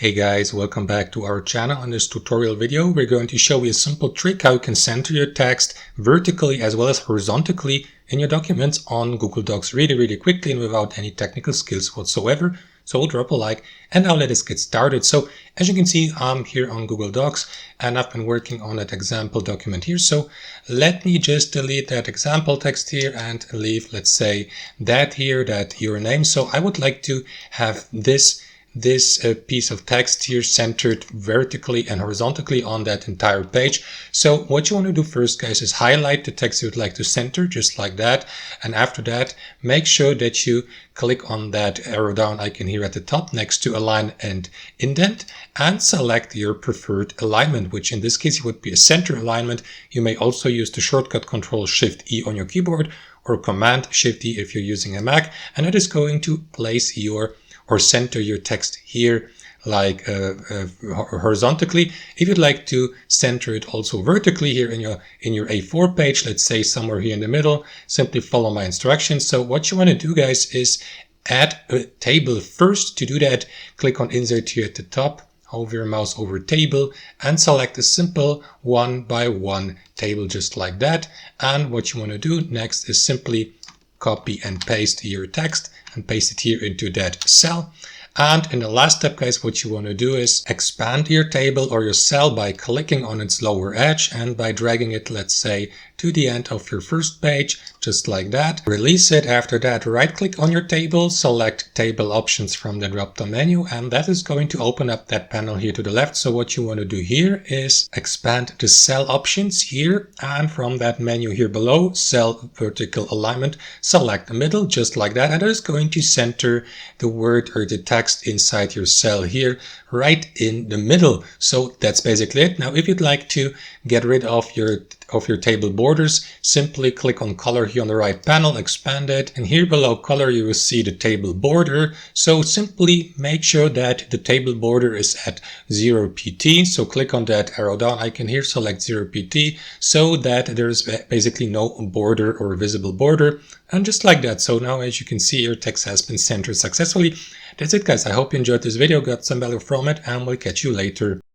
Hey guys, welcome back to our channel. In this tutorial video, we're going to show you a simple trick how you can center your text vertically as well as horizontally in your documents on Google Docs really quickly and without any technical skills whatsoever. So we'll drop a like and now let us get started. So as you can see, I'm here on Google Docs and I've been working on that example document here. So let me just delete that example text here and leave, let's say, that here, that your name. So I would like to have this piece of text here centered vertically and horizontally on that entire page. So what you want to do first, guys, is highlight the text you would like to center, just like that. And after that, make sure that you click on that arrow down icon here at the top next to align and indent and select your preferred alignment, which in this case would be a center alignment. You may also use the shortcut Ctrl-Shift-E on your keyboard or Command-Shift-E if you're using a Mac, and it is going to place your or center your text here like horizontally. If you'd like to center it also vertically here in your A4 page, let's say somewhere here in the middle, simply follow my instructions. So what you want to do, guys, is add a table first. To do that, click on Insert here at the top, hover your mouse over Table and select a simple 1-by-1 table just like that. And what you want to do next is simply copy and paste your text and paste it here into that cell. And in the last step, guys, what you want to do is expand your table or your cell by clicking on its lower edge and by dragging it, let's say, to the end of your first page, just like that. Release it. After that, right click on your table, select Table Options from the drop-down menu, and that is going to open up that panel here to the left. So what you want to do here is expand the cell options here, and from that menu here below, Cell Vertical Alignment, select the middle, just like that, and that is going to center the word or the text inside your cell here, right in the middle. So that's basically it. Now, if you'd like to get rid of your table borders, simply click on color here on the right panel, expand it, and here below color you will see the table border. So simply make sure that the table border is at 0 pt. So click on that arrow down icon here, select 0 pt, so that there's basically no border or visible border, and just like that. So now, as you can see, your text has been centered successfully. That's it, guys. I hope you enjoyed this video, got some value from it, and we'll catch you later.